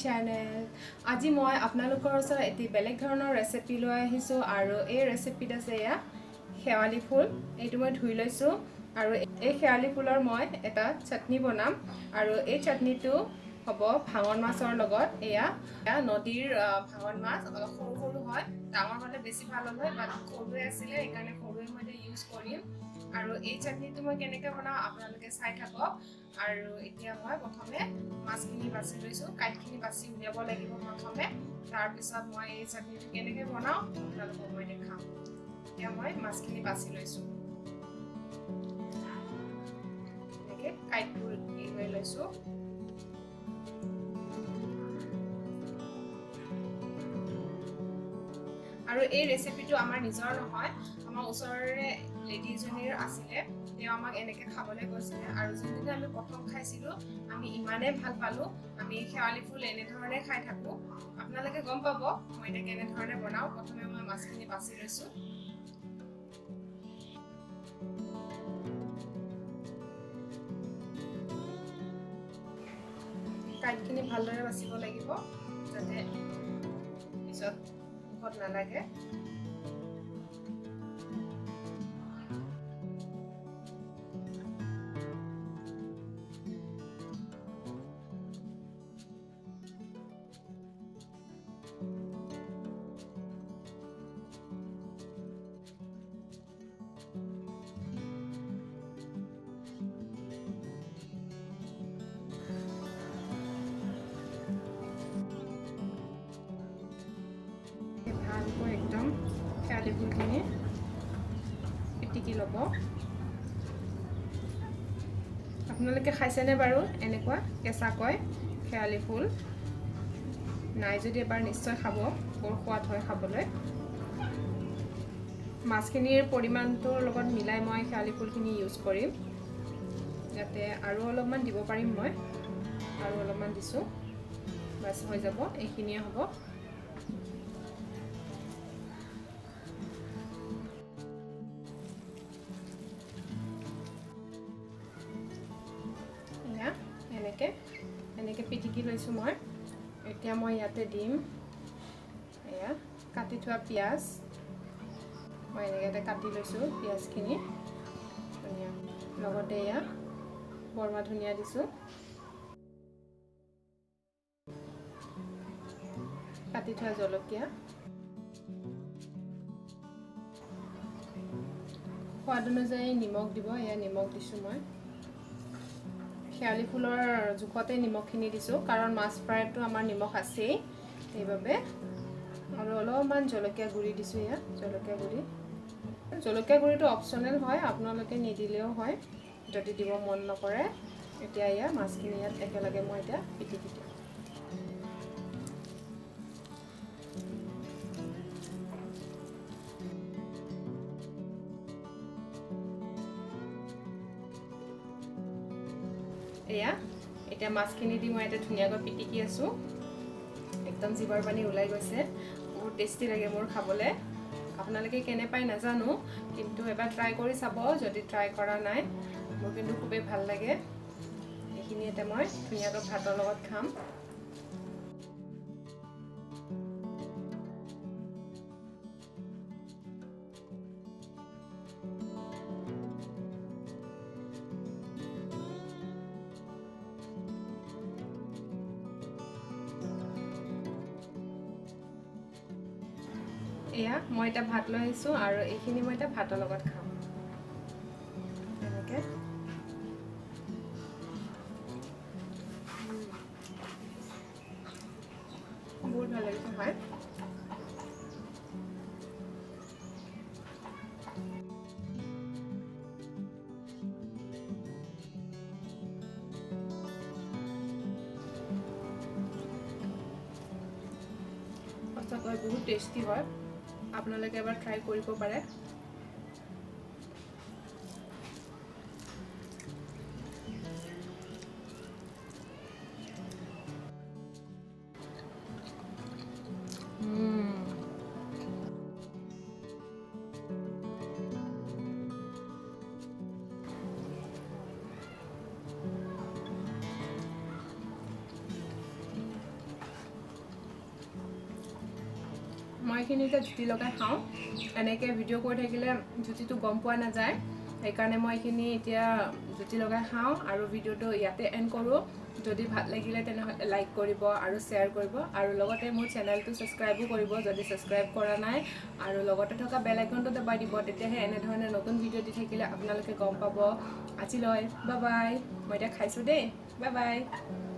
channel. আজি মই আপোনালোকৰ ওচৰত এটি বেলেগ ধৰণৰ ৰেচিপি লৈ আহিছো আৰু এই ৰেচিপিটা আছে শেৱালি ফুল এইটো মই ধুই লৈছো আৰু এই শেৱালি ফুলৰ মই এটা চাটনি বনাম আৰু এই চাটনিটো হ'ব ভাঙন মাছৰ লগত এয়া নদীৰ ভাঙন মাছ অলপ সৰু সৰু হয় ডাঙৰ হলে বেছি ভাল হয় বাট সৰুৱে আছিলে এইকাৰণে সৰুৱে মই ইউজ কৰিম আৰু এই চাটনিটো মই কেনেকৈ বনাও আপোনালোকে চাই থাকক আৰু এতিয়া মই প্ৰথমে মাছখিনি বাছি লৈছো কাইটখিনি বাছি উলিয়াব লাগিব প্ৰথমে তাৰ পিছত মই এই চাটনিটো কেনেকৈ বনাও আপোনালোকক মই দেখাম এতিয়া মই মাছখিনি বাছি লৈছো এনেকৈ কাইটটো লৈ লৈছো আৰু এই ৰেচিপিটো আমাৰ নিজৰ নহয় আমাৰ ওচৰৰে লেডিজনীৰ আছিলে তেওঁ আমাক এনেকৈ খাবলৈ কৈছিলে আৰু যেনেকৈ আমি প্ৰথম খাইছিলোঁ আমি ইমানেই ভাল পালোঁ আমি শেৱালি ফুল এনেধৰণে খাই থাকোঁ আপোনালোকে গম পাব মই এতিয়া কেনেধৰণে বনাওঁ প্ৰথমে মই মাছখিনি বাছি লৈছোঁ কাইটখিনি ভালদৰে বাচিব লাগিব যাতে পিছত মুখত নালাগে ভালকৈ একদম শেৱালি ফুলখিনি পিটিকি ল'ব আপোনালোকে খাইছেনে বাৰু এনেকুৱা কেঁচাকৈ শেৱালি ফুল নাই যদি এবাৰ নিশ্চয় খাব বৰ সোৱাদ হয় খাবলৈ মাছখিনিৰ পৰিমাণটোৰ লগত মিলাই মই শেৱালি ফুলখিনি ইউজ কৰিম যাতে আৰু অলপমান দিব পাৰিম মই আৰু অলপমান দিছোঁ বাছ হৈ যাব এইখিনিয়ে হ'ব এনেকৈ পিটিকি লৈছোঁ মই এতিয়া মই ইয়াতে দিম এয়া কাটি থোৱা পিঁয়াজ মই এনেকৈ কাটি লৈছোঁ পিঁয়াজখিনি ধুনীয়া লগতে এয়া বৰমা ধনিয়া দিছোঁ কাটি থোৱা জলকীয়া সোৱাদ অনুযায়ী নিমখ দিব এয়া নিমখ দিছোঁ মই শেৱালি ফুলৰ জোখতে নিমখখিনি দিছোঁ কাৰণ মাছ ফ্ৰাইটো আমাৰ নিমখ আছেই সেইবাবে আৰু অলপমান জলকীয়া গুড়ি দিছোঁ ইয়াত জলকীয়া গুড়িটো অপশ্যনেল হয় আপোনালোকে নিদিলেও হয় যদি দিব মন নকৰে এতিয়া এয়া মাছখিনি ইয়াত একেলগে মই এতিয়া পিটিকি দিওঁ এয়া এতিয়া মাছখিনি দি মই এতিয়া ধুনীয়াকৈ পিটিকি আছোঁ একদম জিভাৰ পানী ওলাই গৈছে বহুত টেষ্টি লাগে মোৰ খাবলৈ আপোনালোকে কেনে পায় নাজানো কিন্তু এবাৰ ট্ৰাই কৰি চাব যদি ট্ৰাই কৰা নাই মোৰ কিন্তু খুবেই ভাল লাগে এইখিনি এতিয়া মই ধুনীয়াকৈ ভাতৰ লগত খাম এয়া মই এটা ভাত লৈ আহিছোঁ আৰু এইখিনি মই এটা ভাতৰ লগত খাম এনেকৈ বহুত ভাল লাগিছে হয় সঁচাকৈ বহুত টেষ্টি হয় আপোনালোকে এবাৰ ট্ৰাই কৰিব পাৰে মই এইখিনি এতিয়া জুতি লগাই খাওঁ এনেকৈ ভিডিঅ' কৰি থাকিলে জুতিটো গম পোৱা নাযায় সেইকাৰণে মই এইখিনি এতিয়া জুতি লগাই খাওঁ আৰু ভিডিঅ'টো ইয়াতে এণ্ড কৰোঁ যদি ভাল লাগিলে তেনেহ'লে লাইক কৰিব আৰু শ্বেয়াৰ কৰিব আৰু লগতে মোৰ চেনেলটো ছাবস্ক্ৰাইবো কৰিব যদি ছাবস্ক্ৰাইব কৰা নাই আৰু লগতে থকা বেল আইকনটো দবাই দিব তেতিয়াহে এনেধৰণে নতুন ভিডিঅ' দি থাকিলে আপোনালোকে গম পাব আজিলৈ বাই বাই মই এতিয়া খাইছোঁ দেই বাই বাই